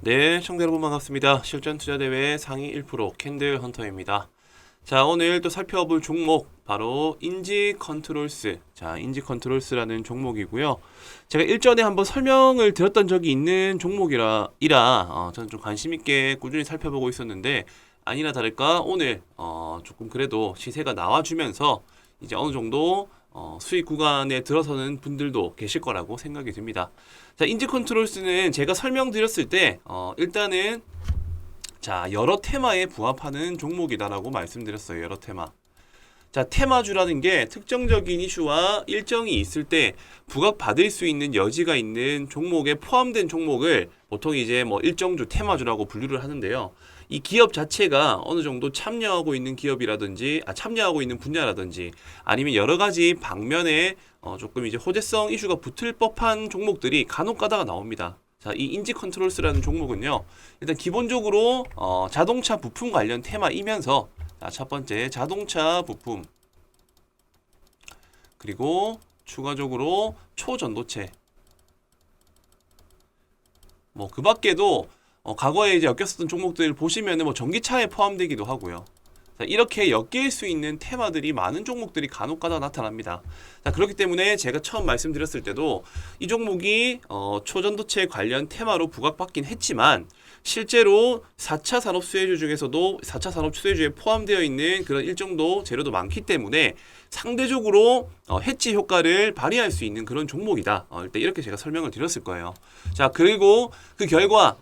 네, 청자 여러분 반갑습니다. 실전 투자 대회 상위 1% 캔들 헌터입니다. 자, 오늘 또 살펴볼 종목 바로 인지 컨트롤스. 자, 인지 컨트롤스라는 종목이고요. 제가 일전에 한번 설명을 드렸던 적이 있는 종목이라 저는 좀 관심 있게 꾸준히 살펴보고 있었는데 아니나 다를까 오늘 조금 그래도 시세가 나와주면서 이제 어느 정도 수익 구간에 들어서는 분들도 계실 거라고 생각이 듭니다. 자, 인지 컨트롤스는 제가 설명드렸을 때 일단은 자, 여러 테마에 부합하는 종목이다라고 말씀드렸어요. 여러 테마. 자, 테마주라는 게 특정적인 이슈와 일정이 있을 때 부각받을 수 있는 여지가 있는 종목에 포함된 종목을 보통 이제 뭐 일정주 테마주라고 분류를 하는데요. 이 기업 자체가 어느 정도 참여하고 있는 기업이라든지, 참여하고 있는 분야라든지, 아니면 여러 가지 방면에 조금 이제 호재성 이슈가 붙을 법한 종목들이 간혹 가다가 나옵니다. 자, 이 인지 컨트롤스라는 종목은요, 일단 기본적으로 자동차 부품 관련 테마이면서, 자, 첫 번째 자동차 부품, 그리고 추가적으로 초전도체, 뭐 그 밖에도 과거에 이제 엮였었던 종목들 보시면은 뭐 전기차에 포함되기도 하고요. 자, 이렇게 엮일 수 있는 테마들이 많은 종목들이 간혹가다 나타납니다. 자, 그렇기 때문에 제가 처음 말씀드렸을 때도 이 종목이 초전도체 관련 테마로 부각받긴 했지만 실제로 4차 산업 수혜주 중에서도 4차 산업 수혜주에 포함되어 있는 그런 일정도 재료도 많기 때문에 상대적으로 해치 효과를 발휘할 수 있는 그런 종목이다. 일단 이렇게 제가 설명을 드렸을 거예요. 자, 그리고 그 결과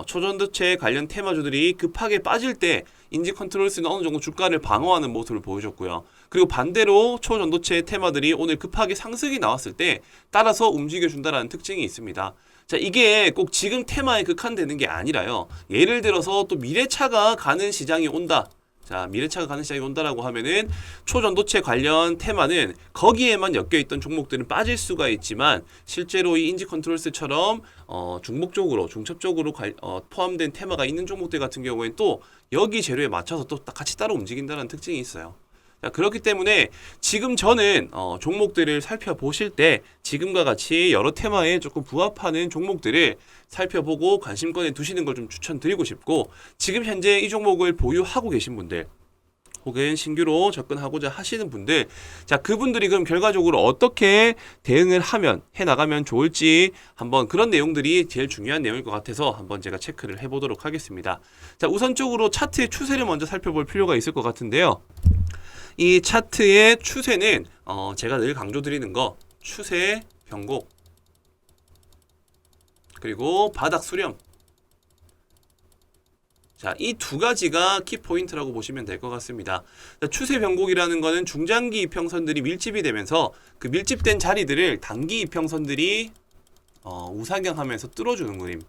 초전도체 관련 테마주들이 급하게 빠질 때 인지 컨트롤스는 어느 정도 주가를 방어하는 모습을 보여줬고요. 그리고 반대로 초전도체 테마들이 오늘 급하게 상승이 나왔을 때 따라서 움직여준다라는 특징이 있습니다. 자, 이게 꼭 지금 테마에 극한되는 게 아니라요. 예를 들어서 또 미래차가 가는 시장이 온다. 자, 미래차가 가는 시장이 온다라고 하면은 초전도체 관련 테마는 거기에만 엮여있던 종목들은 빠질 수가 있지만 실제로 이 인지 컨트롤스처럼 중복적으로 중첩적으로 포함된 테마가 있는 종목들 같은 경우에는 또 여기 재료에 맞춰서 또 같이 따로 움직인다는 특징이 있어요. 자, 그렇기 때문에 지금 저는 종목들을 살펴보실 때 지금과 같이 여러 테마에 조금 부합하는 종목들을 살펴보고 관심권에 두시는 걸 좀 추천드리고 싶고, 지금 현재 이 종목을 보유하고 계신 분들 혹은 신규로 접근하고자 하시는 분들, 자, 그분들이 그럼 결과적으로 어떻게 대응을 하면 해나가면 좋을지 한번 그런 내용들이 제일 중요한 내용일 것 같아서 한번 제가 체크를 해보도록 하겠습니다. 자, 우선적으로 차트의 추세를 먼저 살펴볼 필요가 있을 것 같은데요. 이 차트의 추세는 제가 늘 강조드리는 거 추세 변곡 그리고 바닥 수렴, 자, 이 두 가지가 키포인트라고 보시면 될 것 같습니다. 자, 추세 변곡이라는 거는 중장기 이평선들이 밀집이 되면서 그 밀집된 자리들을 단기 이평선들이 우상향하면서 뚫어주는 그림.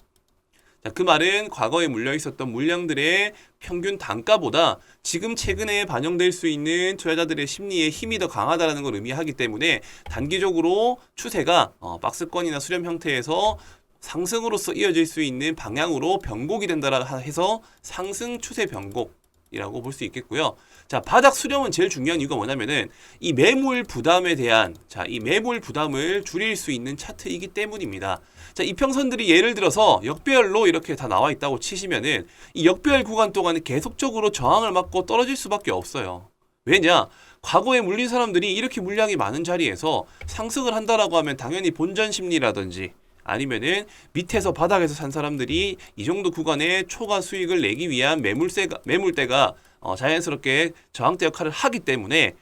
자, 그 말은 과거에 물려 있었던 물량들의 평균 단가보다 지금 최근에 반영될 수 있는 투자자들의 심리에 힘이 더 강하다는 걸 의미하기 때문에 단기적으로 추세가 박스권이나 수렴 형태에서 상승으로서 이어질 수 있는 방향으로 변곡이 된다라 해서 상승 추세 변곡이라고 볼 수 있겠고요. 자, 바닥 수렴은 제일 중요한 이유가 뭐냐면은 이 매물 부담에 대한, 자, 이 매물 부담을 줄일 수 있는 차트이기 때문입니다. 자, 이평선들이 예를 들어서 역배열로 이렇게 다 나와 있다고 치시면은 이 역배열 구간 동안에 계속적으로 저항을 맞고 떨어질 수밖에 없어요. 왜냐? 과거에 물린 사람들이 이렇게 물량이 많은 자리에서 상승을 한다라고 하면 당연히 본전 심리라든지 아니면은 밑에서 바닥에서 산 사람들이 이 정도 구간에 초과 수익을 내기 위한 매물대가 자연스럽게 저항대 역할을 하기 때문에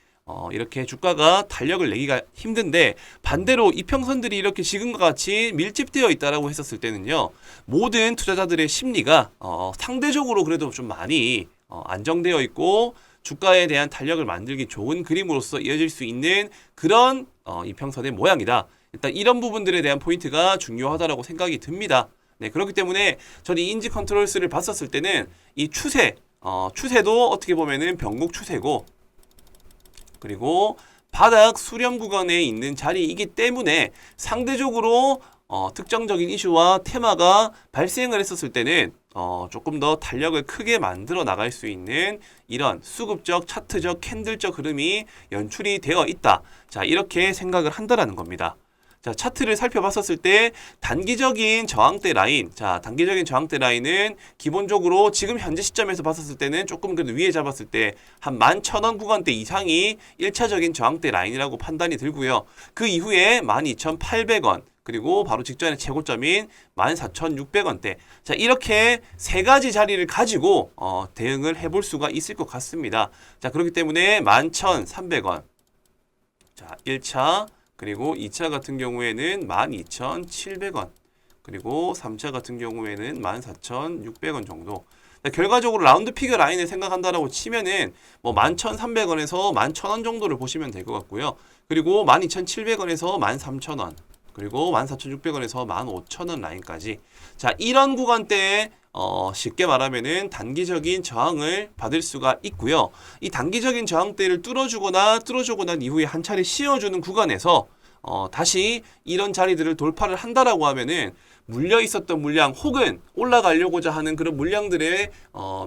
이렇게 주가가 탄력을 내기가 힘든데, 반대로 이평선들이 이렇게 지금과 같이 밀집되어 있다라고 했었을 때는요, 모든 투자자들의 심리가 상대적으로 그래도 좀 많이 안정되어 있고 주가에 대한 탄력을 만들기 좋은 그림으로서 이어질 수 있는 그런 이평선의 모양이다. 일단 이런 부분들에 대한 포인트가 중요하다라고 생각이 듭니다. 네, 그렇기 때문에 저는 인지 컨트롤스를 봤었을 때는 이 추세도 어떻게 보면은 변곡 추세고, 그리고 바닥 수렴 구간에 있는 자리이기 때문에 상대적으로 특정적인 이슈와 테마가 발생을 했었을 때는 조금 더 탄력을 크게 만들어 나갈 수 있는 이런 수급적, 차트적, 캔들적 흐름이 연출이 되어 있다. 자, 이렇게 생각을 한다라는 겁니다. 자, 차트를 살펴봤었을 때 단기적인 저항대 라인, 자, 단기적인 저항대 라인은 기본적으로 지금 현재 시점에서 봤었을 때는 조금 그래도 위에 잡았을 때 한 11,000원 구간대 이상이 1차적인 저항대 라인이라고 판단이 들고요. 그 이후에 12,800원, 그리고 바로 직전에 최고점인 14,600원대. 자, 이렇게 세 가지 자리를 가지고 대응을 해볼 수가 있을 것 같습니다. 자, 그렇기 때문에 11,300원. 자, 1차, 그리고 2차 같은 경우에는 12,700원. 그리고 3차 같은 경우에는 14,600원 정도. 결과적으로 라운드 피겨 라인을 생각한다라고 치면은 뭐 11,300원에서 11,000원 정도를 보시면 될 것 같고요. 그리고 12,700원에서 13,000원. 그리고 14,600원에서 15,000원 라인까지. 자, 이런 구간대에 쉽게 말하면은 단기적인 저항을 받을 수가 있고요. 이 단기적인 저항대를 뚫어주고 난 이후에 한 차례 씌워주는 구간에서 다시 이런 자리들을 돌파를 한다라고 하면은 물려 있었던 물량 혹은 올라가려고자 하는 그런 물량들의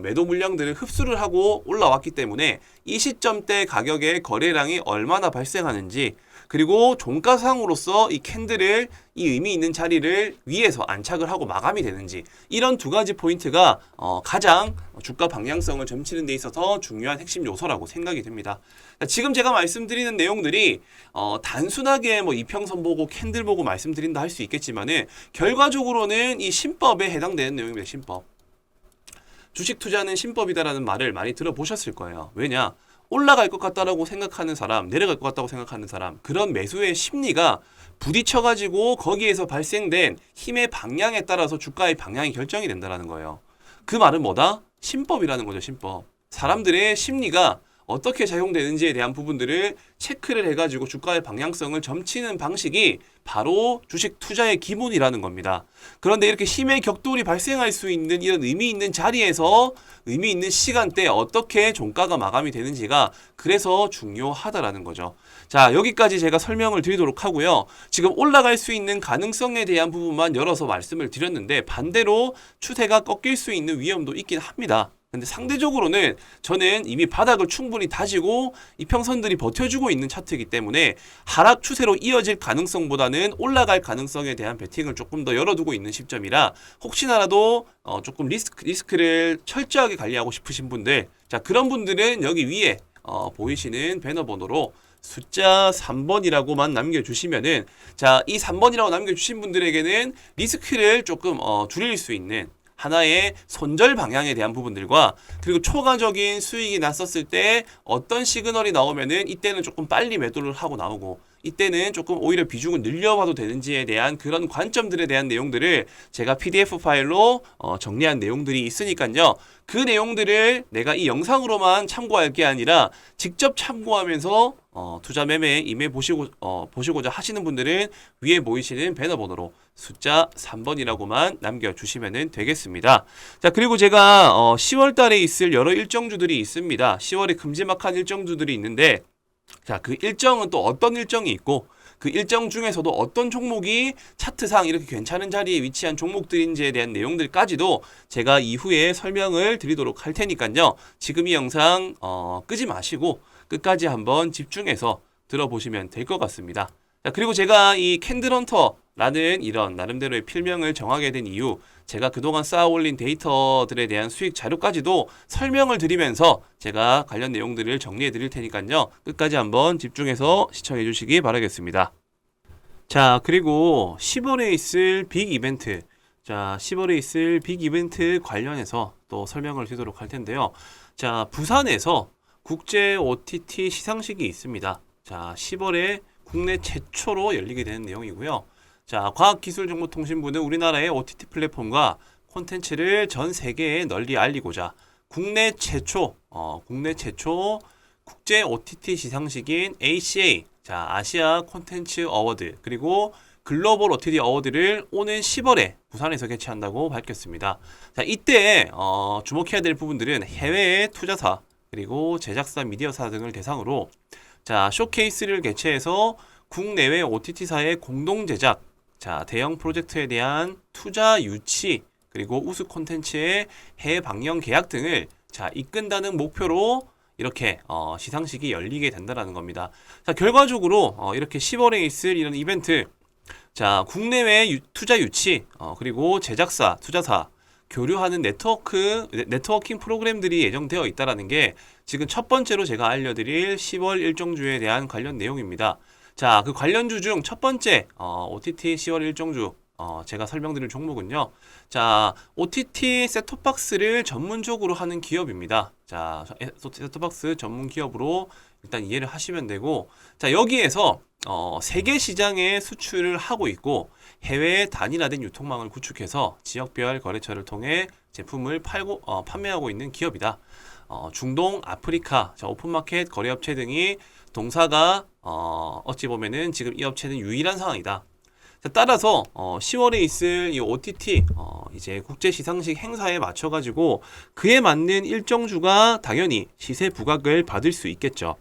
매도 물량들을 흡수를 하고 올라왔기 때문에 이 시점대 가격의 거래량이 얼마나 발생하는지, 그리고 종가상으로서 이 캔들을 이 의미 있는 자리를 위에서 안착을 하고 마감이 되는지, 이런 두 가지 포인트가 가장 주가 방향성을 점치는 데 있어서 중요한 핵심 요소라고 생각이 듭니다. 지금 제가 말씀드리는 내용들이 단순하게 뭐 이평선 보고 캔들 보고 말씀드린다 할 수 있겠지만은 결과적으로는 이 신법에 해당되는 내용입니다. 신법. 주식 투자는 신법이다라는 말을 많이 들어보셨을 거예요. 왜냐? 올라갈 것 같다라고 생각하는 사람, 내려갈 것 같다고 생각하는 사람, 그런 매수의 심리가 부딪혀가지고 거기에서 발생된 힘의 방향에 따라서 주가의 방향이 결정이 된다는 거예요. 그 말은 뭐다? 신법이라는 거죠, 신법. 사람들의 심리가 어떻게 작용되는지에 대한 부분들을 체크를 해가지고 주가의 방향성을 점치는 방식이 바로 주식 투자의 기본이라는 겁니다. 그런데 이렇게 힘의 격돌이 발생할 수 있는 이런 의미 있는 자리에서 의미 있는 시간대에 어떻게 종가가 마감이 되는지가 그래서 중요하다라는 거죠. 자, 여기까지 제가 설명을 드리도록 하고요. 지금 올라갈 수 있는 가능성에 대한 부분만 열어서 말씀을 드렸는데 반대로 추세가 꺾일 수 있는 위험도 있긴 합니다. 근데 상대적으로는 저는 이미 바닥을 충분히 다지고 이평선들이 버텨주고 있는 차트이기 때문에 하락 추세로 이어질 가능성보다는 올라갈 가능성에 대한 베팅을 조금 더 열어두고 있는 시점이라 혹시나라도 조금 리스크를 철저하게 관리하고 싶으신 분들, 자, 그런 분들은 여기 위에 보이시는 배너 번호로 숫자 3번이라고만 남겨주시면은, 자, 이 3번이라고 남겨주신 분들에게는 리스크를 조금 줄일 수 있는 하나의 손절 방향에 대한 부분들과, 그리고 초과적인 수익이 났었을 때 어떤 시그널이 나오면은 이때는 조금 빨리 매도를 하고 나오고 이때는 조금 오히려 비중을 늘려봐도 되는지에 대한 그런 관점들에 대한 내용들을 제가 PDF 파일로 정리한 내용들이 있으니까요. 그 내용들을 내가 이 영상으로만 참고할 게 아니라 직접 참고하면서 투자 매매에 임해 보시고자 하시는 분들은 위에 보이시는 배너 번호로 숫자 3번이라고만 남겨주시면 되겠습니다. 자, 그리고 제가 10월 달에 있을 여러 일정주들이 있습니다. 10월에 큼지막한 일정주들이 있는데, 자, 그 일정은 또 어떤 일정이 있고 그 일정 중에서도 어떤 종목이 차트상 이렇게 괜찮은 자리에 위치한 종목들인지에 대한 내용들까지도 제가 이후에 설명을 드리도록 할 테니까요. 지금 이 영상 끄지 마시고 끝까지 한번 집중해서 들어보시면 될 것 같습니다. 자, 그리고 제가 이 캔들헌터라는 이런 나름대로의 필명을 정하게 된 이유, 제가 그동안 쌓아올린 데이터들에 대한 수익 자료까지도 설명을 드리면서 제가 관련 내용들을 정리해 드릴 테니까요. 끝까지 한번 집중해서 시청해 주시기 바라겠습니다. 자, 그리고 10월에 있을 빅 이벤트, 자, 10월에 있을 빅 이벤트 관련해서 또 설명을 드리도록 할 텐데요. 자, 부산에서 국제 OTT 시상식이 있습니다. 자, 10월에 국내 최초로 열리게 되는 내용이고요. 자, 과학기술정보통신부는 우리나라의 OTT 플랫폼과 콘텐츠를 전 세계에 널리 알리고자 국내 최초 국제 OTT 시상식인 ACA, 자, 아시아 콘텐츠 어워드, 그리고 글로벌 OTT 어워드를 오는 10월에 부산에서 개최한다고 밝혔습니다. 자, 이때 주목해야 될 부분들은 해외의 투자사, 그리고 제작사, 미디어사 등을 대상으로 자, 쇼케이스를 개최해서 국내외 OTT사의 공동 제작, 자, 대형 프로젝트에 대한 투자 유치, 그리고 우수 콘텐츠의 해외 방영 계약 등을 자, 이끈다는 목표로 이렇게 시상식이 열리게 된다는 겁니다. 자, 결과적으로 이렇게 10월에 있을 이런 이벤트, 자, 국내외 투자 유치, 그리고 제작사, 투자사, 교류하는 네트워킹 프로그램들이 예정되어 있다라는 게 지금 첫 번째로 제가 알려드릴 10월 일정주에 대한 관련 내용입니다. 자, 그 관련주 중 첫 번째, OTT 10월 일정주, 제가 설명드릴 종목은요. 자, OTT 셋톱박스를 전문적으로 하는 기업입니다. 자, 셋톱박스 전문 기업으로 일단 이해를 하시면 되고, 자, 여기에서 세계 시장에 수출을 하고 있고 해외 단일화된 유통망을 구축해서 지역별 거래처를 통해 제품을 판매하고 있는 기업이다. 중동, 아프리카, 자, 오픈마켓 거래업체 등이 동사가 어찌 보면은 지금 이 업체는 유일한 상황이다. 자, 따라서 10월에 있을 이 OTT 이제 국제 시상식 행사에 맞춰 가지고 그에 맞는 일정주가 당연히 시세 부각을 받을 수 있겠죠.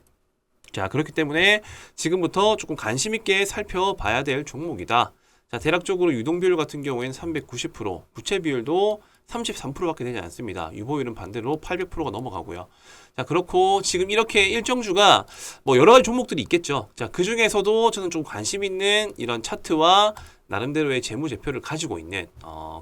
자, 그렇기 때문에 지금부터 조금 관심 있게 살펴봐야 될 종목이다. 자, 대략적으로 유동 비율 같은 경우에는 390%, 부채 비율도 33%밖에 되지 않습니다. 유보율은 반대로 800%가 넘어가고요. 자, 그렇고 지금 이렇게 일정주가 뭐 여러 가지 종목들이 있겠죠. 자, 그 중에서도 저는 좀 관심 있는 이런 차트와 나름대로의 재무제표를 가지고 있는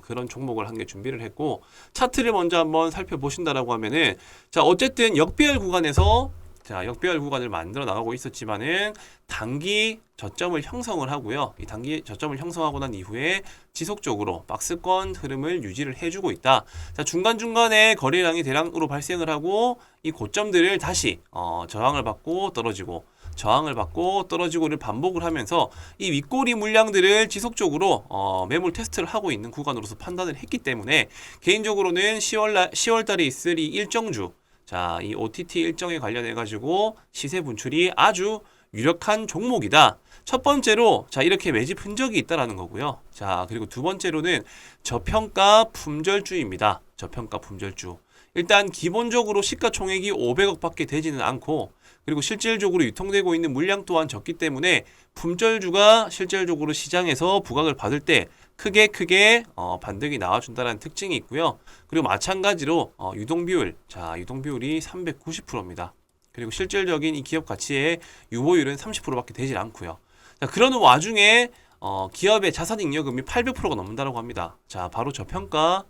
그런 종목을 한 개 준비를 했고, 차트를 먼저 한번 살펴보신다라고 하면은, 자, 어쨌든 역배열 구간에서 역배열 구간을 만들어 나가고 있었지만은 단기 저점을 형성을 하고요. 이 단기 저점을 형성하고 난 이후에 지속적으로 박스권 흐름을 유지를 해주고 있다. 자, 중간중간에 거래량이 대량으로 발생을 하고 이 고점들을 다시 저항을 받고 떨어지고 저항을 받고 떨어지고를 반복을 하면서 이 윗꼬리 물량들을 지속적으로 매물 테스트를 하고 있는 구간으로서 판단을 했기 때문에 개인적으로는 10월 달에 있을 이 일정주, 자, 이 OTT 일정에 관련해 가지고 시세 분출이 아주 유력한 종목이다. 첫 번째로, 자, 이렇게 매집 흔적이 있다라는 거고요. 자, 그리고 두 번째로는 저평가 품절주입니다. 저평가 품절주. 일단 기본적으로 시가총액이 500억 밖에 되지는 않고, 그리고 실질적으로 유통되고 있는 물량 또한 적기 때문에 품절주가 실질적으로 시장에서 부각을 받을 때 크게 반등이 나와준다는 특징이 있고요. 그리고 마찬가지로 유동비율, 자, 유동비율이 390%입니다. 그리고 실질적인 이 기업 가치의 유보율은 30%밖에 되질 않고요. 자, 그러는 와중에 기업의 자산 잉여금이 800%가 넘는다고 합니다. 자, 바로 저평가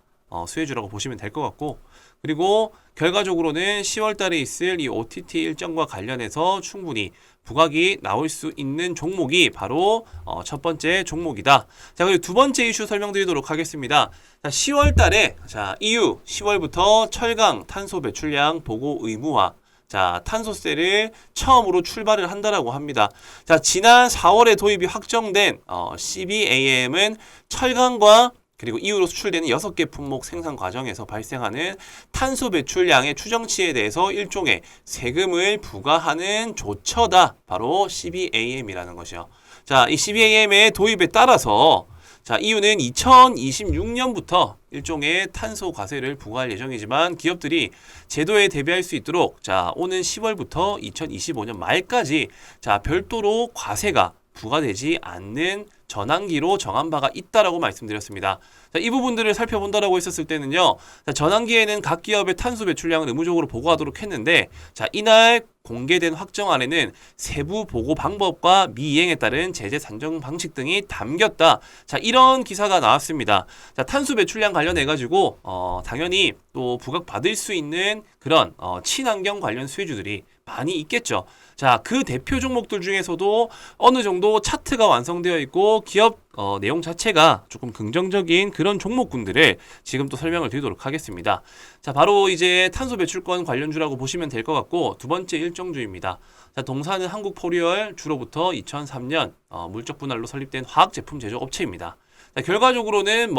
수혜주라고 보시면 될 것 같고, 그리고 결과적으로는 10월 달에 있을 이 OTT 일정과 관련해서 충분히 부각이 나올 수 있는 종목이 바로 첫 번째 종목이다. 자, 그리고 두 번째 이슈 설명드리도록 하겠습니다. 자, 10월 달에, 자, EU 10월부터 철강 탄소 배출량 보고 의무화, 자, 탄소세를 처음으로 출발을 한다라고 합니다. 자, 지난 4월에 도입이 확정된 CBAM은 철강과 그리고 이후로 수출되는 6개 품목 생산 과정에서 발생하는 탄소 배출량의 추정치에 대해서 일종의 세금을 부과하는 조처다. 바로 CBAM이라는 것이요. 자, 이 CBAM의 도입에 따라서, 자, EU는 2026년부터 일종의 탄소 과세를 부과할 예정이지만 기업들이 제도에 대비할 수 있도록, 자, 오는 10월부터 2025년 말까지, 자, 별도로 과세가 부과되지 않는 전환기로 정한 바가 있다라고 말씀드렸습니다. 자, 이 부분들을 살펴본다라고 했었을 때는요. 자, 전환기에는 각 기업의 탄소 배출량을 의무적으로 보고하도록 했는데, 자, 이날 공개된 확정안에는 세부 보고 방법과 미이행에 따른 제재 산정 방식 등이 담겼다. 자, 이런 기사가 나왔습니다. 자, 탄소 배출량 관련해 가지고 당연히 또 부각받을 수 있는 그런 친환경 관련 수혜주들이 많이 있겠죠. 자, 그 대표 종목들 중에서도 어느 정도 차트가 완성되어 있고 기업 내용 자체가 조금 긍정적인 그런 종목군들을 지금 또 설명을 드리도록 하겠습니다. 자, 바로 이제 탄소 배출권 관련주라고 보시면 될 것 같고, 두 번째 일정주입니다. 자, 동사는 한국포리얼 주로부터 2003년 물적 분할로 설립된 화학 제품 제조 업체입니다. 자, 결과적으로는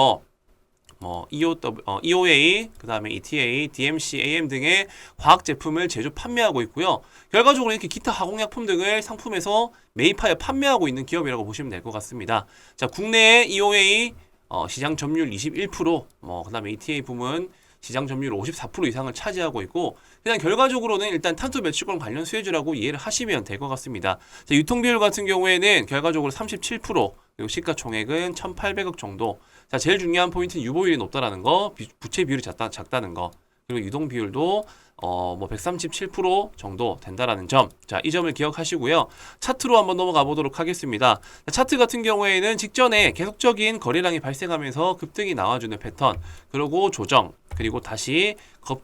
EOA, 그 다음에 ETA, DMC, AM 등의 화학 제품을 제조 판매하고 있고요. 결과적으로 이렇게 기타 화공약품 등을 상품에서 매입하여 판매하고 있는 기업이라고 보시면 될 것 같습니다. 자, 국내에 EOA 시장 점유율 21%, 그 다음에 ETA 부문 시장 점유율 54% 이상을 차지하고 있고, 그냥 결과적으로는 일단 탄소 배출권 관련 수혜주라고 이해를 하시면 될 것 같습니다. 자, 유통비율 같은 경우에는 결과적으로 37%, 그리고 시가총액은 1,800억 정도. 자, 제일 중요한 포인트는 유보율이 높다라는 거, 부채 비율이 작다는 거. 그리고 유동 비율도 뭐 137% 정도 된다라는 점. 자, 이 점을 기억하시고요. 차트로 한번 넘어가 보도록 하겠습니다. 차트 같은 경우에는 직전에 계속적인 거래량이 발생하면서 급등이 나와주는 패턴, 그리고 조정, 그리고 다시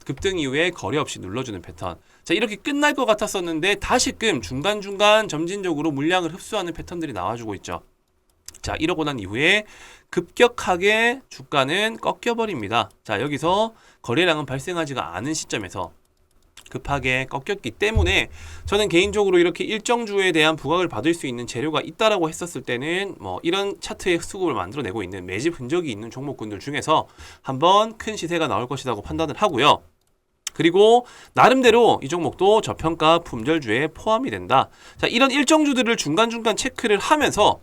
급등 이후에 거래 없이 눌러주는 패턴. 자, 이렇게 끝날 것 같았었는데 다시금 중간중간 점진적으로 물량을 흡수하는 패턴들이 나와주고 있죠. 자, 이러고 난 이후에 급격하게 주가는 꺾여버립니다. 자, 여기서 거래량은 발생하지가 않은 시점에서 급하게 꺾였기 때문에 저는 개인적으로 이렇게 일정주에 대한 부각을 받을 수 있는 재료가 있다라고 했었을 때는 뭐 이런 차트의 수급을 만들어내고 있는 매집 흔적이 있는 종목군들 중에서 한번 큰 시세가 나올 것이라고 판단을 하고요. 그리고 나름대로 이 종목도 저평가 품절주에 포함이 된다. 자, 이런 일정주들을 중간중간 체크를 하면서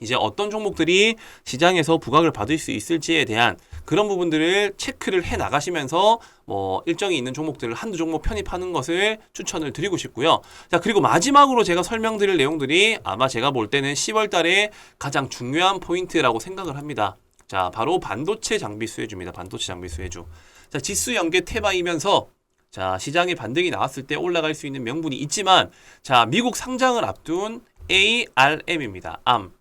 이제 어떤 종목들이 시장에서 부각을 받을 수 있을지에 대한 그런 부분들을 체크를 해 나가시면서 뭐 일정이 있는 종목들을 한두 종목 편입하는 것을 추천을 드리고 싶고요. 자, 그리고 마지막으로 제가 설명드릴 내용들이 아마 제가 볼 때는 10월 달에 가장 중요한 포인트라고 생각을 합니다. 자, 바로 반도체 장비 수혜주입니다. 반도체 장비 수혜주. 자, 지수 연계 테마이면서 자, 시장에 반등이 나왔을 때 올라갈 수 있는 명분이 있지만 자, 미국 상장을 앞둔 ARM입니다. ARM.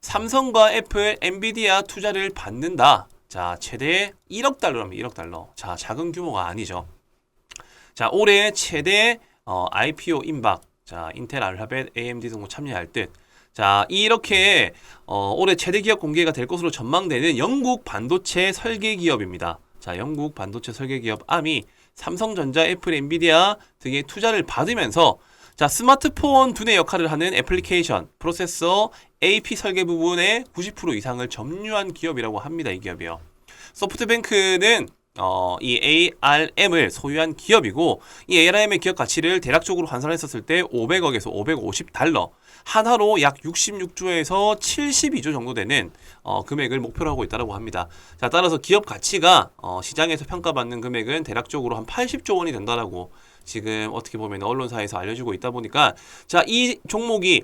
삼성과 애플, 엔비디아 투자를 받는다. 자, 최대 1억 달러랍니다. 1억 달러. 자, 작은 규모가 아니죠. 자, 올해 최대 IPO 임박. 자, 인텔, 알파벳, AMD 등도 참여할 듯. 자, 이렇게 올해 최대 기업 공개가 될 것으로 전망되는 영국 반도체 설계 기업입니다. 자, 영국 반도체 설계 기업 ARM이 삼성전자, 애플, 엔비디아 등의 투자를 받으면서 자, 스마트폰 두뇌 역할을 하는 애플리케이션, 프로세서, AP 설계 부분의 90% 이상을 점유한 기업이라고 합니다. 이 기업이요. 소프트뱅크는 이 ARM을 소유한 기업이고 이 ARM의 기업 가치를 대략적으로 환산했었을 때 500억에서 550달러, 한화로 약 66조에서 72조 정도 되는 금액을 목표로 하고 있다고 합니다. 자, 따라서 기업 가치가 시장에서 평가받는 금액은 대략적으로 한 80조 원이 된다라고 지금 어떻게 보면 언론사에서 알려지고 있다 보니까 자, 이 종목이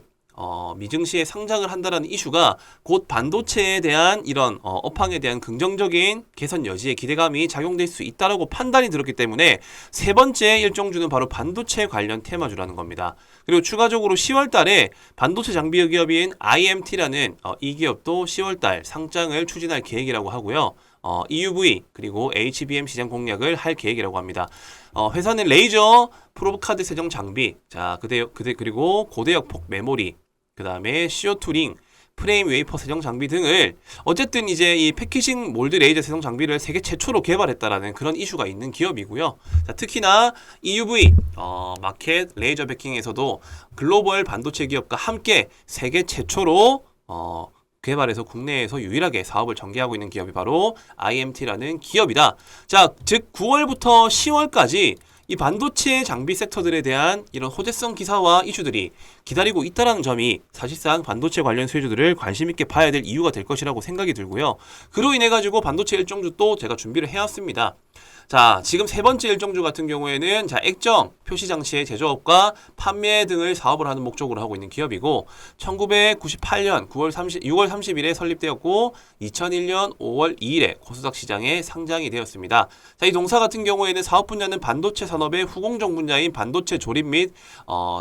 미증시에 상장을 한다라는 이슈가 곧 반도체에 대한 이런 업황에 대한 긍정적인 개선 여지에 기대감이 작용될 수 있다라고 판단이 들었기 때문에 세 번째 일정주는 바로 반도체 관련 테마주라는 겁니다. 그리고 추가적으로 10월 달에 반도체 장비 기업인 IMT라는 이 기업도 10월 달 상장을 추진할 계획이라고 하고요. EUV 그리고 HBM 시장 공략을 할 계획이라고 합니다. 회사는 레이저 프로브 카드 세정 장비, 자, 그리고 고대역 폭 메모리, 그 다음에 CO2 링, 프레임 웨이퍼 세정 장비 등을 어쨌든 이제 이 패키징 몰드 레이저 세정 장비를 세계 최초로 개발했다라는 그런 이슈가 있는 기업이고요. 자, 특히나 EUV 마켓 레이저 베킹에서도 글로벌 반도체 기업과 함께 세계 최초로 개발해서 국내에서 유일하게 사업을 전개하고 있는 기업이 바로 IMT라는 기업이다. 자, 즉 9월부터 10월까지 이 반도체 장비 섹터들에 대한 이런 호재성 기사와 이슈들이 기다리고 있다는 점이 사실상 반도체 관련 수혜주들을 관심 있게 봐야 될 이유가 될 것이라고 생각이 들고요. 그로 인해 가지고 반도체 일정주 또 제가 준비를 해왔습니다. 자, 지금 세 번째 일정주 같은 경우에는 자, 액정, 표시장치의 제조업과 판매 등을 사업을 하는 목적으로 하고 있는 기업이고 1998년 6월 30일에 설립되었고 2001년 5월 2일에 코스닥 시장에 상장이 되었습니다. 자, 이 동사 같은 경우에는 사업 분야는 반도체 산업의 후공정 분야인 반도체 조립 및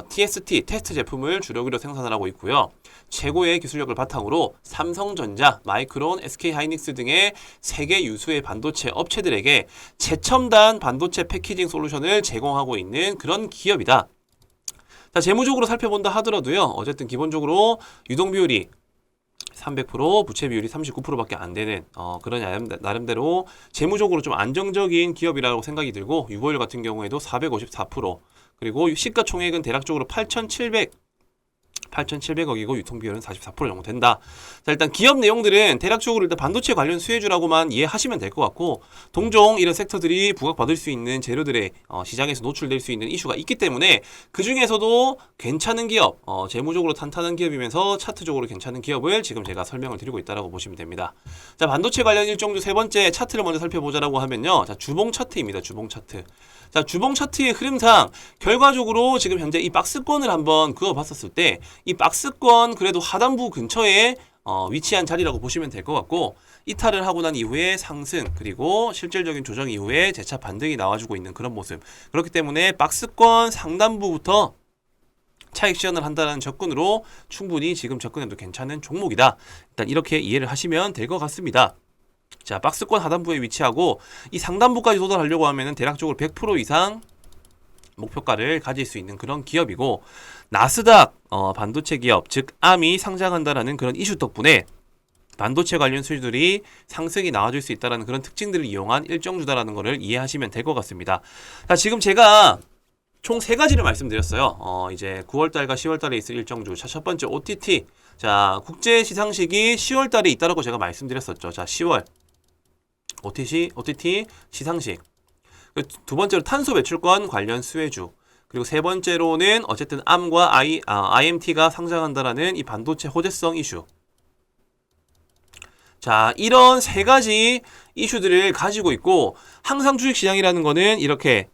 TST, 테스트 제품을 주력으로 생산을 하고 있고요. 최고의 기술력을 바탕으로 삼성전자, 마이크론, SK하이닉스 등의 세계 유수의 반도체 업체들에게 최첨단 반도체 패키징 솔루션을 제공하고 있는 그런 기업이다. 자, 재무적으로 살펴본다 하더라도요. 어쨌든 기본적으로 유동 비율이 300%, 부채 비율이 39%밖에 안 되는 그런 나름대로 재무적으로 좀 안정적인 기업이라고 생각이 들고 유보율 같은 경우에도 454%, 그리고 시가총액은 대략적으로 8,700억이고 유통비율은 44% 정도 된다. 자, 일단 기업 내용들은 대략적으로 일단 반도체 관련 수혜주라고만 이해하시면 될 것 같고 동종 이런 섹터들이 부각받을 수 있는 재료들의 시장에서 노출될 수 있는 이슈가 있기 때문에 그 중에서도 괜찮은 기업, 재무적으로 탄탄한 기업이면서 차트적으로 괜찮은 기업을 지금 제가 설명을 드리고 있다고 보시면 됩니다. 자, 반도체 관련 일정주 세 번째 차트를 먼저 살펴보자라고 하면요. 자, 주봉 차트입니다. 주봉 차트. 자, 주봉 차트의 흐름상 결과적으로 지금 현재 이 박스권을 한번 그어봤었을 때 이 박스권 그래도 하단부 근처에 위치한 자리라고 보시면 될 것 같고, 이탈을 하고 난 이후에 상승, 그리고 실질적인 조정 이후에 재차 반등이 나와주고 있는 그런 모습. 그렇기 때문에 박스권 상단부부터 차익 실현을 한다는 접근으로 충분히 지금 접근해도 괜찮은 종목이다. 일단 이렇게 이해를 하시면 될 것 같습니다. 자, 박스권 하단부에 위치하고 이 상단부까지 도달하려고 하면은 대략적으로 100% 이상 목표가를 가질 수 있는 그런 기업이고, 나스닥 반도체 기업, 즉 암이 상장한다라는 그런 이슈 덕분에 반도체 관련 수주들이 상승이 나와줄 수 있다는 그런 특징들을 이용한 일정주다라는 것을 이해하시면 될 것 같습니다. 자, 지금 제가 총 3가지를 말씀드렸어요. 이제 9월달과 10월달에 있을 일정주. 자, 첫 번째 OTT. 자, 국제 시상식이 10월달에 있다라고 제가 말씀드렸었죠. 자, 10월 OTT 시상식. 두 번째로 탄소 배출권 관련 수혜주. 그리고 세 번째로는 어쨌든 암과 IMT가 상장한다라는 이 반도체 호재성 이슈. 자, 이런 3가지 이슈들을 가지고 있고, 항상 주식시장이라는 거는 이렇게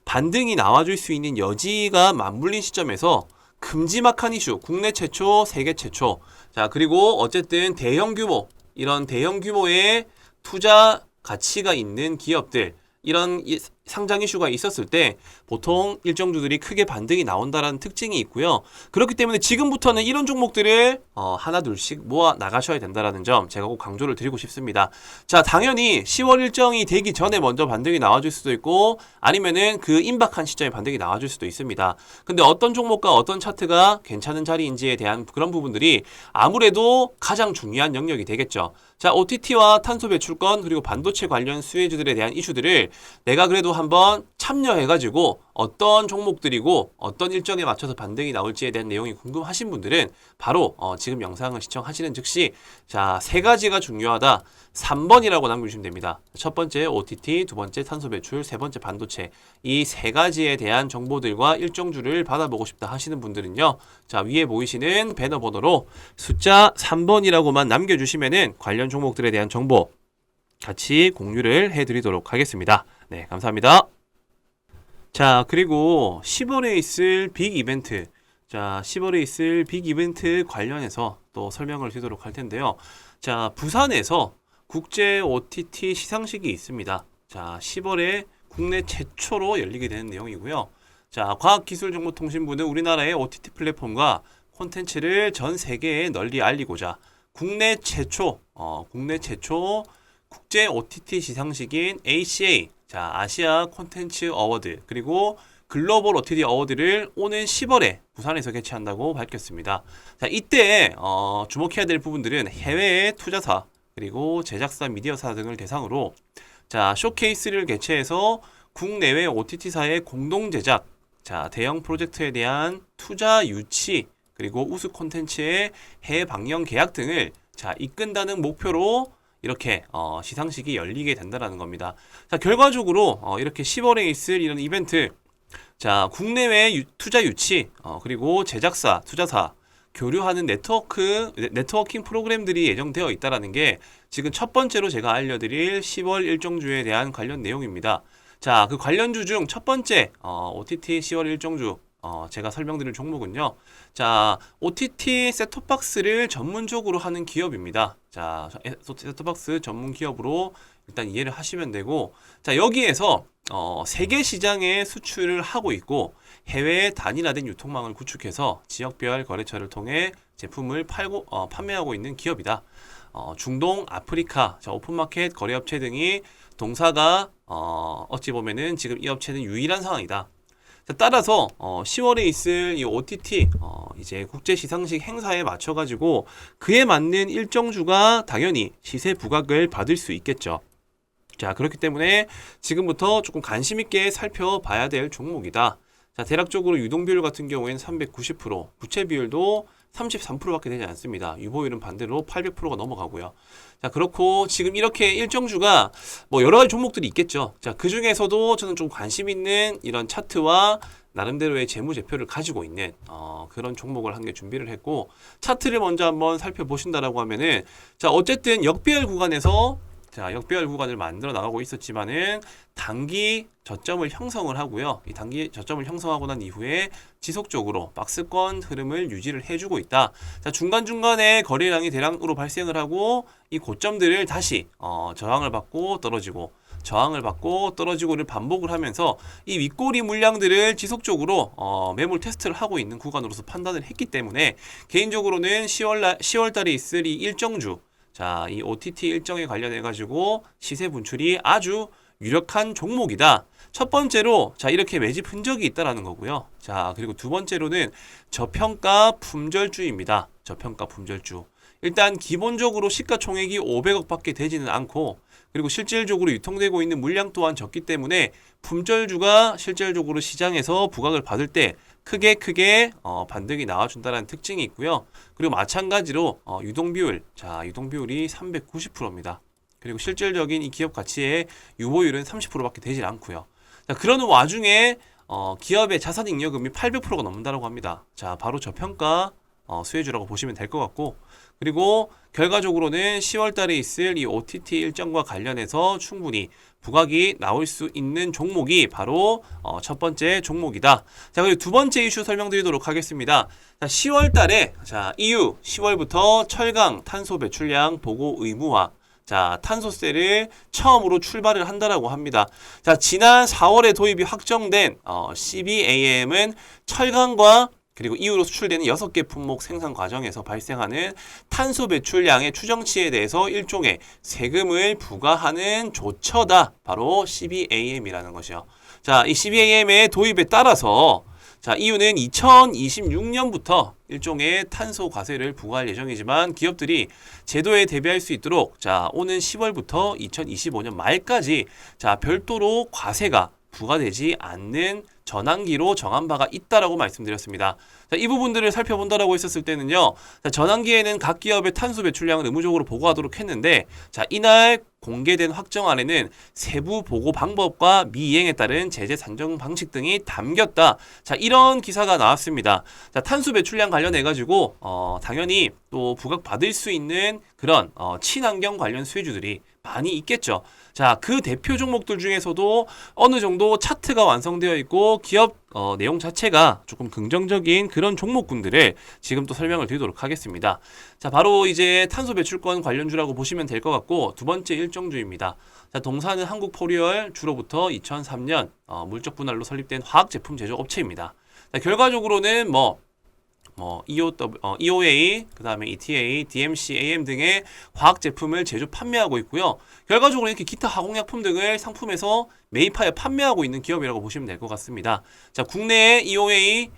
반등이 나와줄 수 있는 여지가 맞물린 시점에서 큼지막한 이슈, 국내 최초, 세계 최초. 자, 그리고 어쨌든 대형 규모, 이런 대형 규모의 투자 가치가 있는 기업들, 이런 상장 이슈가 있었을 때 보통 일정주들이 크게 반등이 나온다라는 특징이 있고요. 그렇기 때문에 지금부터는 이런 종목들을 하나 둘씩 모아 나가셔야 된다라는 점 제가 꼭 강조를 드리고 싶습니다. 자, 당연히 10월 일정이 되기 전에 먼저 반등이 나와줄 수도 있고, 아니면은 그 임박한 시점에 반등이 나와줄 수도 있습니다. 근데 어떤 종목과 어떤 차트가 괜찮은 자리인지에 대한 그런 부분들이 아무래도 가장 중요한 영역이 되겠죠. 자, OTT와 탄소 배출권, 그리고 반도체 관련 수혜주들에 대한 이슈들을 내가 그래도 한번 참여해가지고 어떤 종목들이고 어떤 일정에 맞춰서 반등이 나올지에 대한 내용이 궁금하신 분들은 바로 지금 영상을 시청하시는 즉시, 자, 3가지가 중요하다. 3번이라고 남겨주시면 됩니다. 첫 번째 OTT, 두 번째 탄소 배출, 세 번째 반도체. 이 3가지에 대한 정보들과 일정주를 받아보고 싶다 하시는 분들은요. 자, 위에 보이시는 배너 번호로 숫자 3번이라고만 남겨주시면은 관련 종목들에 대한 정보 같이 공유를 해드리도록 하겠습니다. 네, 감사합니다. 자, 그리고 10월에 있을 빅 이벤트. 자, 10월에 있을 빅 이벤트 관련해서 또 설명을 드리도록 할 텐데요. 자, 부산에서 국제 OTT 시상식이 있습니다. 자, 10월에 국내 최초로 열리게 되는 내용이고요. 자, 과학기술정보통신부는 우리나라의 OTT 플랫폼과 콘텐츠를 전 세계에 널리 알리고자 국내 최초 국제 OTT 시상식인 ACA, 자, 아시아 콘텐츠 어워드, 그리고 글로벌 OTT 어워드를 오는 10월에 부산에서 개최한다고 밝혔습니다. 자, 이때 주목해야 될 부분들은 해외의 투자사, 그리고 제작사, 미디어사 등을 대상으로 자, 쇼케이스를 개최해서 국내외 OTT사의 공동 제작, 자, 대형 프로젝트에 대한 투자 유치, 그리고 우수 콘텐츠의 해외 방영 계약 등을 자, 이끈다는 목표로 이렇게 시상식이 열리게 된다는 겁니다. 자, 결과적으로 이렇게 10월에 있을 이런 이벤트, 자, 국내외 투자 유치, 그리고 제작사, 투자사 교류하는 네트워킹 프로그램들이 예정되어 있다는 게 지금 첫 번째로 제가 알려드릴 10월 일정주에 대한 관련 내용입니다. 자, 그 관련주 중 첫 번째 OTT 10월 일정주 제가 설명드릴 종목은요. 자, OTT 셋톱박스를 전문적으로 하는 기업입니다. 자, 셋톱박스 전문 기업으로 일단 이해를 하시면 되고, 자, 여기에서 세계 시장에 수출을 하고 있고 해외에 단일화된 유통망을 구축해서 지역별 거래처를 통해 제품을 판매하고 있는 기업이다. 중동, 아프리카, 자, 오픈마켓 거래업체 등이 동사가 어찌 보면은 지금 이 업체는 유일한 상황이다. 자, 따라서 10월에 있을 이 OTT 이제 국제 시상식 행사에 맞춰 가지고 그에 맞는 일정주가 당연히 시세 부각을 받을 수 있겠죠. 자, 그렇기 때문에 지금부터 조금 관심 있게 살펴봐야 될 종목이다. 자, 대략적으로 유동 비율 같은 경우에는 390%, 부채 비율도 33%밖에 되지 않습니다. 유보율은 반대로 800%가 넘어가고요. 자, 그렇고 지금 이렇게 일정주가 뭐 여러 가지 종목들이 있겠죠. 자, 그 중에서도 저는 좀 관심 있는 이런 차트와 나름대로의 재무제표를 가지고 있는 그런 종목을 한 개 준비를 했고, 차트를 먼저 한번 살펴보신다라고 하면은, 자, 어쨌든 역배열 구간에서 자, 역배열 구간을 만들어 나가고 있었지만은 단기 저점을 형성을 하고요. 이 단기 저점을 형성하고 난 이후에 지속적으로 박스권 흐름을 유지를 해주고 있다. 자, 중간중간에 거래량이 대량으로 발생을 하고 이 고점들을 다시 저항을 받고 떨어지고 저항을 받고 떨어지고를 반복을 하면서 이 윗꼬리 물량들을 지속적으로 매물 테스트를 하고 있는 구간으로서 판단을 했기 때문에 개인적으로는 10월달에 있을 이 일정주, 자, 이 OTT 일정에 관련해 가지고 시세 분출이 아주 유력한 종목이다. 첫 번째로 자, 이렇게 매집 흔적이 있다라는 거고요. 자, 그리고 두 번째로는 저평가 품절주입니다. 저평가 품절주. 일단 기본적으로 시가총액이 500억밖에 되지는 않고, 그리고 실질적으로 유통되고 있는 물량 또한 적기 때문에 품절주가 실질적으로 시장에서 부각을 받을 때 크게 반등이 나와준다는 특징이 있고요. 그리고 마찬가지로 유동비율, 자, 유동비율이 390%입니다. 그리고 실질적인 이 기업 가치의 유보율은 30%밖에 되질 않고요. 자, 그러는 와중에 기업의 자산 잉여금이 800%가 넘는다고 합니다. 자, 바로 저평가 수혜주라고 보시면 될 것 같고, 그리고 결과적으로는 10월 달에 있을 이 OTT 일정과 관련해서 충분히 부각이 나올 수 있는 종목이 바로 첫 번째 종목이다. 자, 그리고 두 번째 이슈 설명드리도록 하겠습니다. 자, 10월 달에 자, EU 10월부터 철강 탄소 배출량 보고 의무화, 자, 탄소세를 처음으로 출발을 한다라고 합니다. 자, 지난 4월에 도입이 확정된 CBAM은 철강과 그리고 이후로 수출되는 6개 품목 생산 과정에서 발생하는 탄소 배출량의 추정치에 대해서 일종의 세금을 부과하는 조처다. 바로 CBAM이라는 것이요. 자, 이 CBAM의 도입에 따라서 자, EU는 2026년부터 일종의 탄소 과세를 부과할 예정이지만 기업들이 제도에 대비할 수 있도록 자, 오는 10월부터 2025년 말까지 자, 별도로 과세가 부과되지 않는 전환기로 정한 바가 있다라고 말씀드렸습니다. 자, 이 부분들을 살펴본다라고 했었을 때는요. 자, 전환기에는 각 기업의 탄소 배출량을 의무적으로 보고하도록 했는데 자, 이날 공개된 확정안에는 세부 보고 방법과 미이행에 따른 제재 산정 방식 등이 담겼다. 자, 이런 기사가 나왔습니다. 자, 탄소 배출량 관련해 가지고 당연히 또 부각받을 수 있는 그런 친환경 관련 수혜주들이 많이 있겠죠. 자, 그 대표 종목들 중에서도 어느 정도 차트가 완성되어 있고 기업 내용 자체가 조금 긍정적인 그런 종목군들을 지금 또 설명을 드리도록 하겠습니다. 자, 바로 이제 탄소 배출권 관련주라고 보시면 될 것 같고, 두 번째 일정주입니다. 자, 동사는 한국포리얼, 주로부터 2003년 물적 분할로 설립된 화학 제품 제조 업체입니다. 자, 결과적으로는 EOA, 그 다음에 ETA, DMC, AM 등의 화학 제품을 제조 판매하고 있고요. 결과적으로 이렇게 기타 화공약품 등을 상품에서 매입하여 판매하고 있는 기업이라고 보시면 될 것 같습니다. 자, 국내에 EOA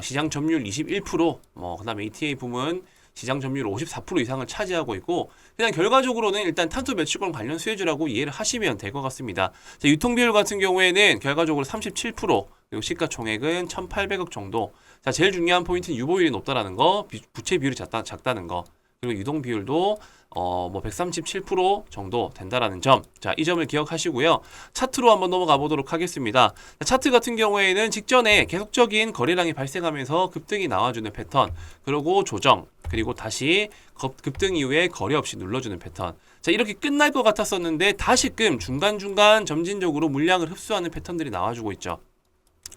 시장 점유율 21%, 그 다음에 ETA 부문 시장 점유율 54% 이상을 차지하고 있고, 그냥 결과적으로는 일단 탄소 배출권 관련 수혜주라고 이해를 하시면 될 것 같습니다. 자, 유통비율 같은 경우에는 결과적으로 37%, 그리고 시가총액은 1,800억 정도. 자, 제일 중요한 포인트는 유보율이 높다라는 거, 부채 비율이 작다는 거, 그리고 유동 비율도 137% 정도 된다라는 점. 자, 이 점을 기억하시고요. 차트로 한번 넘어가 보도록 하겠습니다. 자, 차트 같은 경우에는 직전에 계속적인 거래량이 발생하면서 급등이 나와주는 패턴, 그리고 조정, 그리고 다시 급등 이후에 거래 없이 눌러주는 패턴. 자, 이렇게 끝날 것 같았었는데 다시금 중간중간 점진적으로 물량을 흡수하는 패턴들이 나와주고 있죠.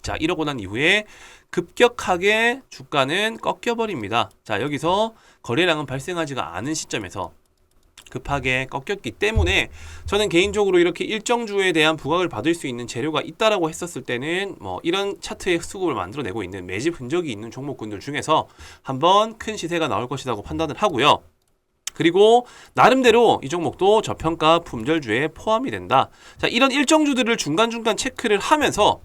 자, 이러고 난 이후에 급격하게 주가는 꺾여버립니다. 자, 여기서 거래량은 발생하지가 않은 시점에서 급하게 꺾였기 때문에 저는 개인적으로 이렇게 일정주에 대한 부각을 받을 수 있는 재료가 있다라고 했었을 때는 이런 차트의 수급을 만들어내고 있는 매집 흔적이 있는 종목군들 중에서 한번 큰 시세가 나올 것이라고 판단을 하고요. 그리고 나름대로 이 종목도 저평가 품절주에 포함이 된다. 자, 이런 일정주들을 중간중간 체크를 하면서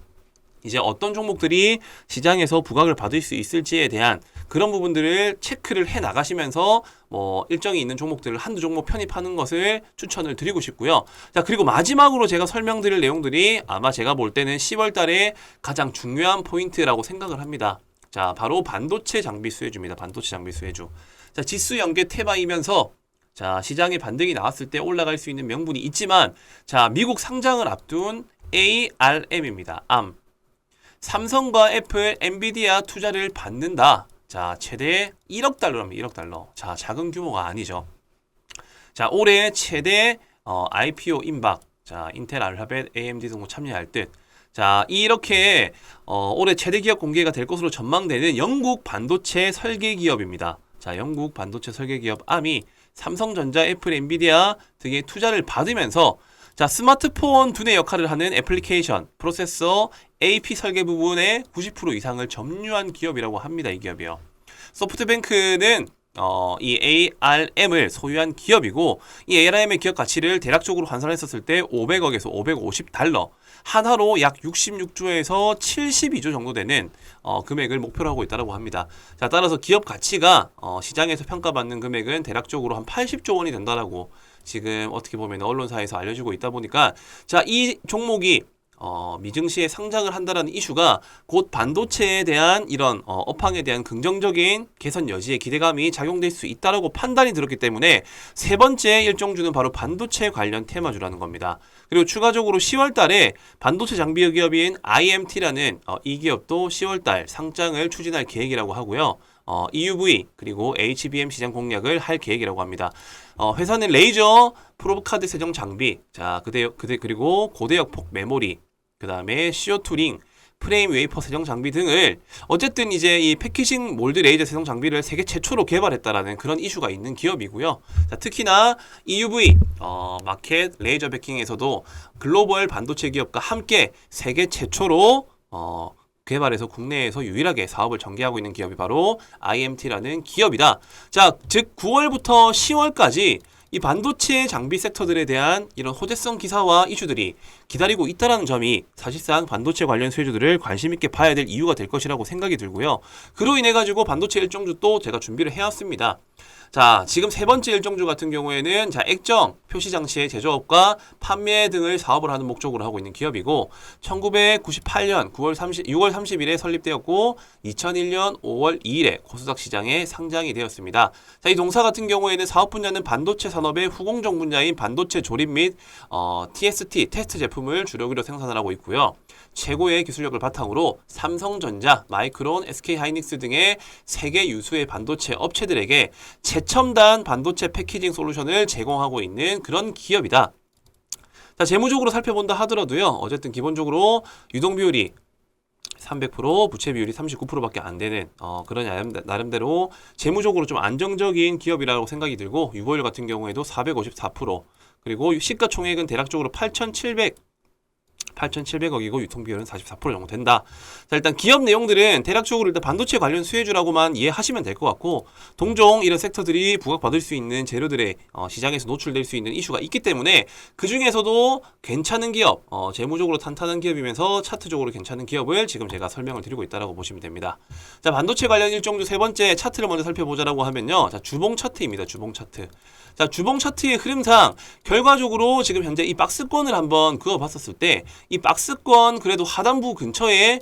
이제 어떤 종목들이 시장에서 부각을 받을 수 있을지에 대한 그런 부분들을 체크를 해 나가시면서 일정이 있는 종목들을 한두 종목 편입하는 것을 추천을 드리고 싶고요. 자, 그리고 마지막으로 제가 설명드릴 내용들이 아마 제가 볼 때는 10월 달에 가장 중요한 포인트라고 생각을 합니다. 자, 바로 반도체 장비 수혜주입니다. 반도체 장비 수혜주. 자, 지수 연계 테마이면서 자, 시장에 반등이 나왔을 때 올라갈 수 있는 명분이 있지만 자, 미국 상장을 앞둔 ARM입니다. ARM. 삼성과 애플, 엔비디아 투자를 받는다. 자, 최대 1억 달러랍니다. 1억 달러. 자, 작은 규모가 아니죠. 자, 올해 최대 IPO 임박, 자, 인텔, 알파벳, AMD 등도 참여할 듯. 자, 이렇게 올해 최대 기업 공개가 될 것으로 전망되는 영국 반도체 설계 기업입니다. 자, 영국 반도체 설계 기업 Arm이 삼성전자, 애플, 엔비디아 등의 투자를 받으면서 자, 스마트폰 두뇌 역할을 하는 애플리케이션, 프로세서, AP 설계 부분의 90% 이상을 점유한 기업이라고 합니다. 이 기업이요. 소프트뱅크는 이 ARM을 소유한 기업이고, 이 ARM의 기업 가치를 대략적으로 환산했었을 때 500억에서 550달러, 한화로 약 66조에서 72조 정도 되는 금액을 목표로 하고 있다고 합니다. 자, 따라서 기업 가치가 시장에서 평가받는 금액은 대략적으로 한 80조 원이 된다라고 지금 어떻게 보면 언론사에서 알려지고 있다 보니까, 자, 이 종목이 미증시에 상장을 한다라는 이슈가 곧 반도체에 대한 이런 업황에 대한 긍정적인 개선 여지에 기대감이 작용될 수 있다라고 판단이 들었기 때문에 세 번째 일정주는 바로 반도체 관련 테마주라는 겁니다. 그리고 추가적으로 10월 달에 반도체 장비 기업인 IMT라는 이 기업도 10월 달 상장을 추진할 계획이라고 하고요. EUV 그리고 HBM 시장 공략을 할 계획이라고 합니다. 회사는 레이저 프로브 카드 세정 장비, 자, 그리고 고대역 폭 메모리, 그 다음에 CO2 링, 프레임 웨이퍼 세정 장비 등을 어쨌든 이제 이 패키징 몰드 레이저 세정 장비를 세계 최초로 개발했다라는 그런 이슈가 있는 기업이고요. 자, 특히나 EUV 마켓 레이저 베킹에서도 글로벌 반도체 기업과 함께 세계 최초로 개발해서 국내에서 유일하게 사업을 전개하고 있는 기업이 바로 IMT라는 기업이다. 자, 즉 9월부터 10월까지 이 반도체 장비 섹터들에 대한 이런 호재성 기사와 이슈들이 기다리고 있다는 점이 사실상 반도체 관련 수혜주들을 관심 있게 봐야 될 이유가 될 것이라고 생각이 들고요. 그로 인해 가지고 반도체 일정주 또 제가 준비를 해왔습니다. 자, 지금 세 번째 일정주 같은 경우에는 자, 액정, 표시장치의 제조업과 판매 등을 사업을 하는 목적으로 하고 있는 기업이고 1998년 6월 30일에 설립되었고 2001년 5월 2일에 코스닥 시장에 상장이 되었습니다. 자, 이 동사 같은 경우에는 사업 분야는 반도체 산업의 후공정 분야인 반도체 조립 및 TST, 테스트 제품을 주력으로 생산을 하고 있고요. 최고의 기술력을 바탕으로 삼성전자, 마이크론, SK하이닉스 등의 세계 유수의 반도체 업체들에게 최첨단 반도체 패키징 솔루션을 제공하고 있는 그런 기업이다. 자, 재무적으로 살펴본다 하더라도요. 어쨌든 기본적으로 유동 비율이 300%, 부채 비율이 39%밖에 안 되는 그런 나름대로 재무적으로 좀 안정적인 기업이라고 생각이 들고, 유보율 같은 경우에도 454%, 그리고 시가총액은 대략적으로 8,700억이고 유통비율은 44% 정도 된다. 자, 일단 기업 내용들은 대략적으로 일단 반도체 관련 수혜주라고만 이해하시면 될 것 같고, 동종 이런 섹터들이 부각받을 수 있는 재료들의 시장에서 노출될 수 있는 이슈가 있기 때문에 그 중에서도 괜찮은 기업, 재무적으로 탄탄한 기업이면서 차트적으로 괜찮은 기업을 지금 제가 설명을 드리고 있다라고 보시면 됩니다. 자, 반도체 관련 일정주 세 번째 차트를 먼저 살펴보자라고 하면요. 자, 주봉 차트입니다. 주봉 차트. 자, 주봉 차트의 흐름상 결과적으로 지금 현재 이 박스권을 한번 그어봤었을 때 이 박스권 그래도 하단부 근처에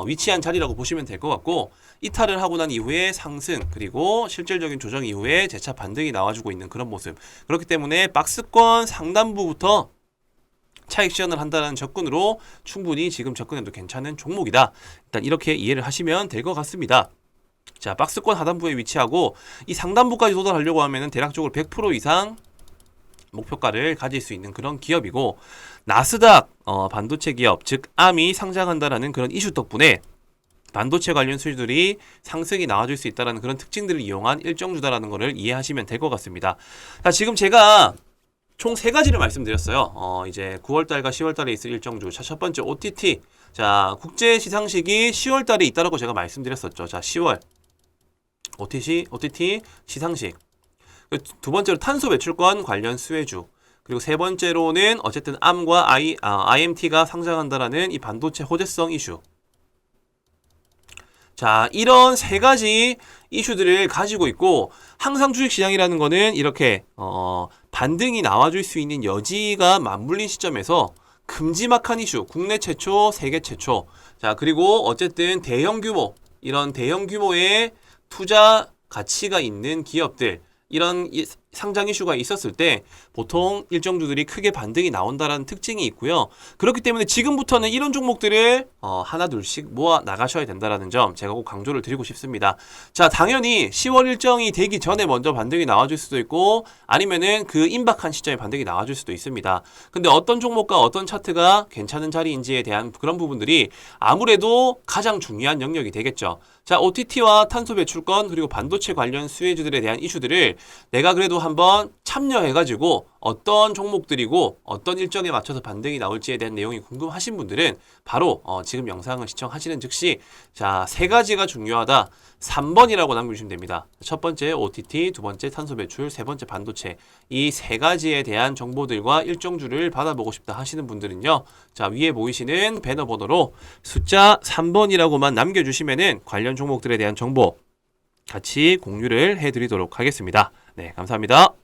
위치한 자리라고 보시면 될 것 같고, 이탈을 하고 난 이후에 상승, 그리고 실질적인 조정 이후에 재차 반등이 나와주고 있는 그런 모습. 그렇기 때문에 박스권 상단부부터 차익 실현을 한다는 접근으로 충분히 지금 접근해도 괜찮은 종목이다. 일단 이렇게 이해를 하시면 될 것 같습니다. 자, 박스권 하단부에 위치하고 이 상단부까지 도달하려고 하면은 대략적으로 100% 이상 목표가를 가질 수 있는 그런 기업이고, 나스닥 반도체 기업, 즉 Arm이 상장한다라는 그런 이슈 덕분에 반도체 관련 수주들이 상승이 나와줄 수 있다는 그런 특징들을 이용한 일정주다라는 것을 이해하시면 될 것 같습니다. 자, 지금 제가 총 세 가지를 말씀드렸어요. 이제 9월달과 10월달에 있을 일정주. 자, 첫 번째 OTT. 자, 국제 시상식이 10월달에 있다라고 제가 말씀드렸었죠. 자, 10월 OTT 시상식. 두 번째로 탄소 배출권 관련 수혜주. 그리고 세 번째로는 어쨌든 Arm과 IMT가 상장한다라는 이 반도체 호재성 이슈. 자, 이런 세 가지 이슈들을 가지고 있고, 항상 주식시장이라는 거는 이렇게 반등이 나와줄 수 있는 여지가 맞물린 시점에서 큼지막한 이슈, 국내 최초, 세계 최초. 자, 그리고 어쨌든 대형 규모, 이런 대형 규모의 투자 가치가 있는 기업들, 이런 상장 이슈가 있었을 때 보통 일정주들이 크게 반등이 나온다라는 특징이 있고요. 그렇기 때문에 지금부터는 이런 종목들을 하나 둘씩 모아 나가셔야 된다라는 점 제가 꼭 강조를 드리고 싶습니다. 자, 당연히 10월 일정이 되기 전에 먼저 반등이 나와줄 수도 있고 아니면은 그 임박한 시점에 반등이 나와줄 수도 있습니다. 근데 어떤 종목과 어떤 차트가 괜찮은 자리인지에 대한 그런 부분들이 아무래도 가장 중요한 영역이 되겠죠. 자, OTT와 탄소 배출권 그리고 반도체 관련 수혜주들에 대한 이슈들을 내가 그래도 한번 참여해가지고 어떤 종목들이고 어떤 일정에 맞춰서 반등이 나올지에 대한 내용이 궁금하신 분들은 바로 지금 영상을 시청하시는 즉시 자, 세 가지가 중요하다. 3번이라고 남겨주시면 됩니다. 첫 번째 OTT, 두 번째 탄소 배출, 세 번째 반도체. 이 세 가지에 대한 정보들과 일정주를 받아보고 싶다 하시는 분들은요. 자, 위에 보이시는 배너 번호로 숫자 3번이라고만 남겨주시면은 관련 종목들에 대한 정보 같이 공유를 해드리도록 하겠습니다. 네, 감사합니다.